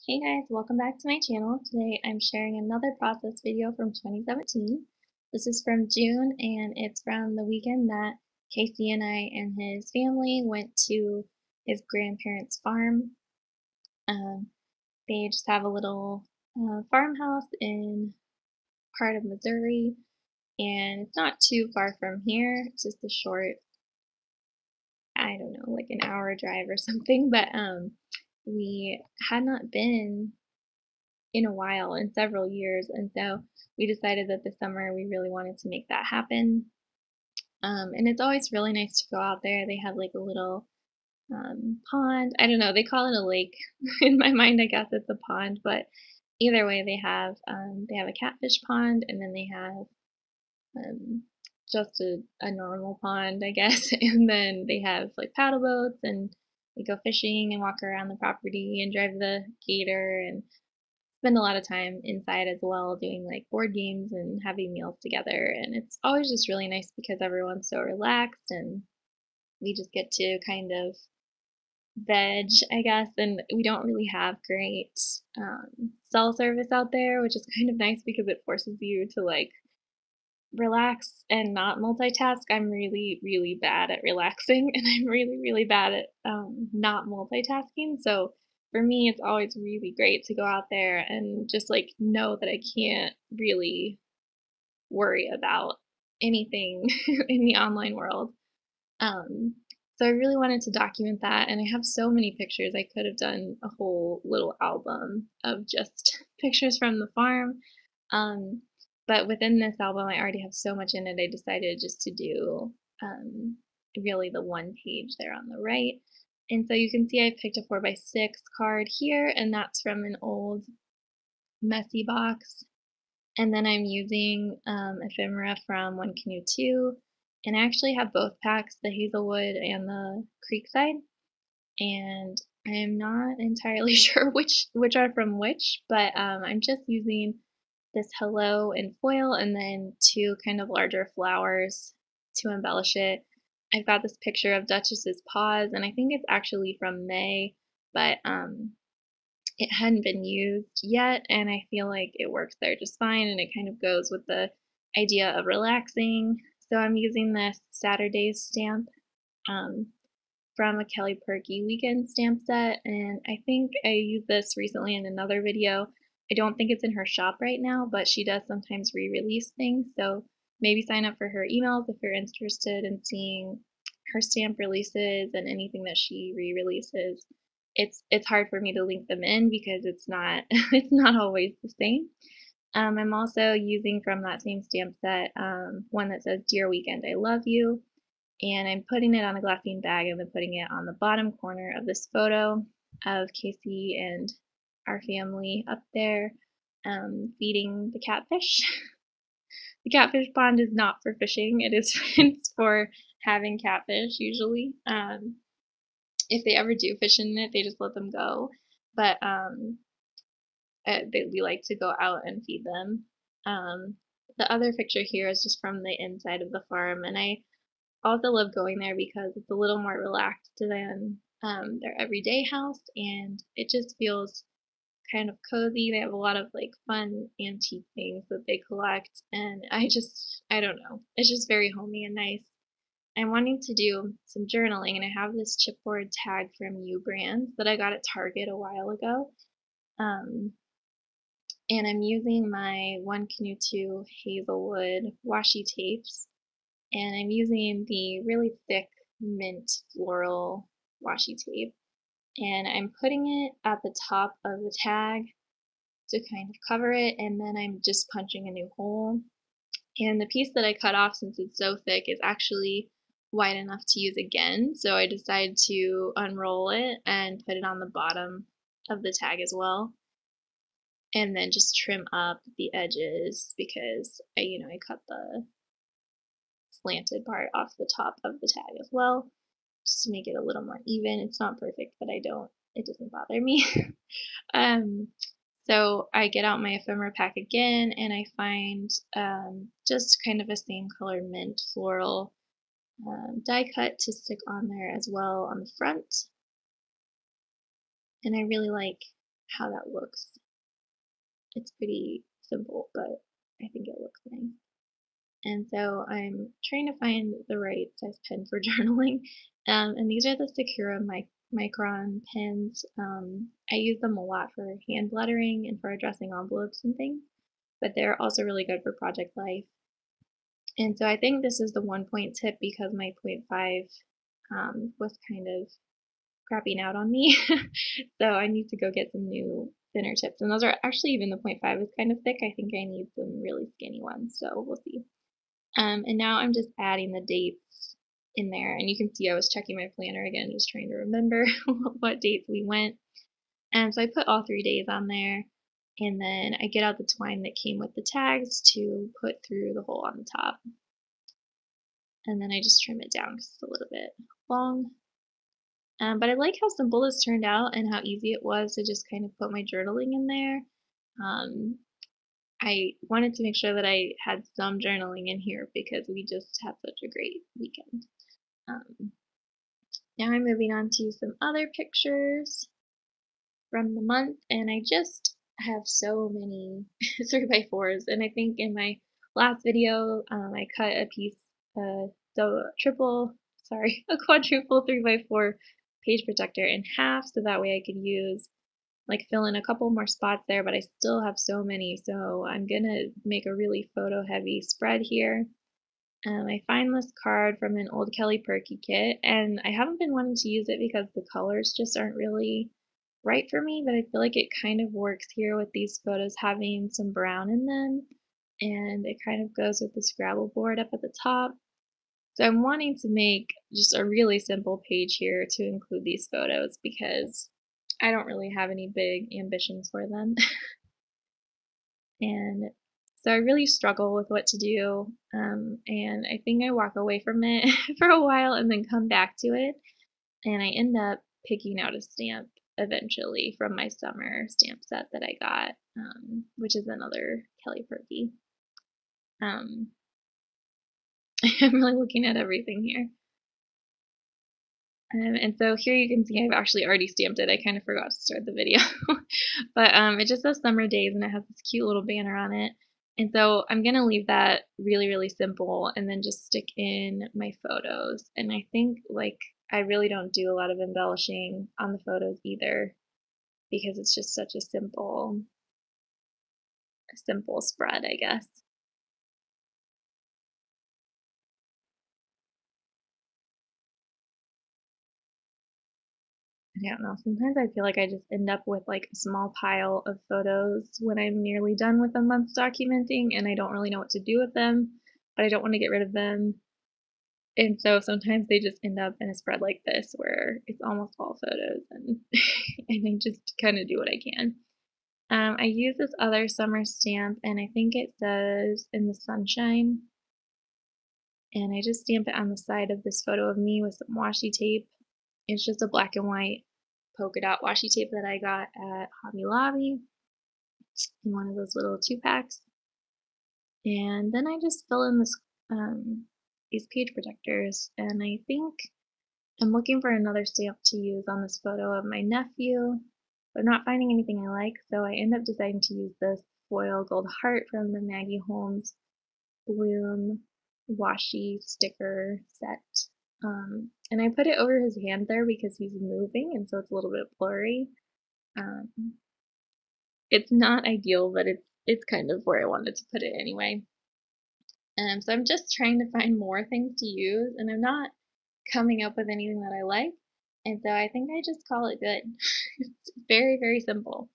Hey guys, welcome back to my channel. Today I'm sharing another process video from 2017. This is from June and it's from the weekend that Casey and I and his family went to his grandparents' farm. Um, they just have a little farmhouse in part of Missouri, and it's not too far from here. It's just a short, I don't know, like an hour drive or something, but we had not been in a while, in several years, and so we decided that this summer we really wanted to make that happen. And it's always really nice to go out there. They have like a little pond. I don't know, they call it a lake. In my mind, I guess it's a pond, but either way, they have a catfish pond, and then they have um, just a normal pond, I guess. And then they have like paddle boats, and we go fishing and walk around the property and drive the gator and spend a lot of time inside as well, doing like board games and having meals together. And it's always just really nice because everyone's so relaxed and we just get to kind of veg, I guess. And we don't really have great cell service out there, which is kind of nice because it forces you to like relax and not multitask. I'm really, really bad at relaxing, and I'm really, really bad at not multitasking. So for me, it's always really great to go out there and just like know that I can't really worry about anything in the online world. Um, so I really wanted to document that, and I have so many pictures. I could have done a whole little album of just pictures from the farm. Um, but within this album, I already have so much in it, I decided just to do really the one page there on the right. And so you can see I picked a 4x6 card here, and that's from an old messy box. And then I'm using ephemera from One Canoe 2. And I actually have both packs, the Hazelwood and the Creekside. And I'm not entirely sure which are from which, but I'm just using this hello in foil and then two kind of larger flowers to embellish it. I've got this picture of Duchess's paws, and I think it's actually from May, but it hadn't been used yet, and I feel like it works there just fine, and it kind of goes with the idea of relaxing. So I'm using this Saturdaze stamp um, from a Kelly Purkey weekend stamp set, and I think I used this recently in another video. I don't think it's in her shop right now, but she does sometimes re-release things, so maybe sign up for her emails if you're interested in seeing her stamp releases and anything that she re-releases. It's hard for me to link them in because it's not it's not always the same. I'm also using from that same stamp set one that says "Dear Weekend, I love you," and I'm putting it on a Glassine bag and then putting it on the bottom corner of this photo of Casey and our family up there feeding the catfish. The catfish pond is not for fishing; it's for having catfish usually. If they ever do fish in it, they just let them go. But we like to go out and feed them. Um, the other picture here is just from the inside of the farm, and I also love going there because it's a little more relaxed than their everyday house, and it just feels kind of cozy. They have a lot of like fun antique things that they collect, and I don't know, it's just very homey and nice. I'm wanting to do some journaling, and I have this chipboard tag from Ubrands that I got at Target a while ago. Um, and I'm using my One Canoe 2 Hazelwood washi tapes, and I'm using the really thick mint floral washi tape, and I'm putting it at the top of the tag to kind of cover it, and then I'm just punching a new hole. And the piece that I cut off, since it's so thick, is actually wide enough to use again, so I decided to unroll it and put it on the bottom of the tag as well, and then just trim up the edges because I cut the slanted part off the top of the tag as well, just to make it a little more even. It's not perfect, but it doesn't bother me. um, so I get out my ephemera pack again, and I find just kind of a same color mint floral die cut to stick on there as well on the front. And I really like how that looks. It's pretty simple, but I think it looks nice. And so I'm trying to find the right size pen for journaling. And these are the Sakura Micron pens. I use them a lot for hand lettering and for addressing envelopes and things, but they're also really good for project life. And so I think this is the 1-point tip because my 0.5 was kind of crapping out on me. So I need to go get some new thinner tips. And those are actually, even the 0.5 is kind of thick. I think I need some really skinny ones. So we'll see. And now I'm just adding the dates in there. And you can see I was checking my planner again, just trying to remember what dates we went. And so I put all 3 days on there. And then I get out the twine that came with the tags to put through the hole on the top. And then I just trim it down because it's a little bit long. But I like how simple this turned out and how easy it was to just kind of put my journaling in there. I wanted to make sure that I had some journaling in here because we just had such a great weekend. Now I'm moving on to some other pictures from the month, and I just have so many 3x4s, and I think in my last video I cut a piece, a quadruple 3x4 page protector in half so that way I could use, like, fill in a couple more spots there, but I still have so many, so I'm gonna make a really photo heavy spread here. I find this card from an old Kelly Purkey kit, and I haven't been wanting to use it because the colors just aren't really right for me, but I feel like it kind of works here with these photos having some brown in them, and it kind of goes with the Scrabble board up at the top. So I'm wanting to make just a really simple page here to include these photos because I don't really have any big ambitions for them. And so I really struggle with what to do, and I think I walk away from it for a while and then come back to it, and I end up picking out a stamp eventually from my summer stamp set that I got, which is another Kelly Purkey. I'm really looking at everything here. And so here you can see I've actually already stamped it. I kind of forgot to start the video. But it just says Summer Days and it has this cute little banner on it. And so I'm going to leave that really, really simple and then just stick in my photos. And I think, like, I really don't do a lot of embellishing on the photos either because it's just such a simple spread, I guess. I don't know. Sometimes I feel like I just end up with like a small pile of photos when I'm nearly done with a month's documenting and I don't really know what to do with them, but I don't want to get rid of them. And so sometimes they just end up in a spread like this where it's almost all photos and, and I just kind of do what I can. I use this other summer stamp and I think it says In the Sunshine. And I just stamp it on the side of this photo of me with some washi tape. It's just a black and white polka dot washi tape that I got at Hobby Lobby in one of those little 2-packs. And then I just fill in this these page protectors, and I think I'm looking for another stamp to use on this photo of my nephew, but I'm not finding anything I like, so I end up deciding to use this foil gold heart from the Maggie Holmes Bloom washi sticker set. And I put it over his hand there because he's moving and so it's a little bit blurry. It's not ideal, but it's kind of where I wanted to put it anyway. So I'm just trying to find more things to use and I'm not coming up with anything that I like. And so I think I just call it good. It's very, very simple.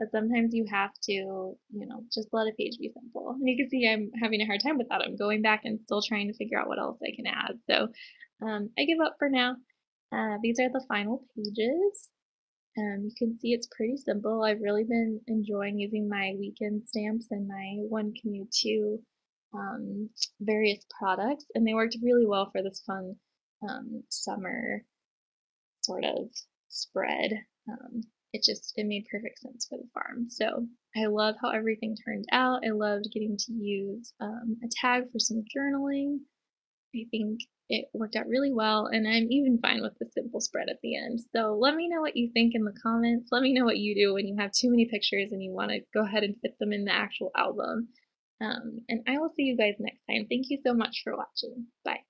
But sometimes you have to, just let a page be simple. And you can see I'm having a hard time with that. I'm going back and still trying to figure out what else I can add. So I give up for now. These are the final pages. You can see it's pretty simple. I've really been enjoying using my weekend stamps and my One Commute 2 various products. And they worked really well for this fun summer sort of spread. It made perfect sense for the farm. So I love how everything turned out. I loved getting to use a tag for some journaling. I think it worked out really well, and I'm even fine with the simple spread at the end. So let me know what you think in the comments. Let me know what you do when you have too many pictures and you want to go ahead and fit them in the actual album. And I will see you guys next time. Thank you so much for watching. Bye.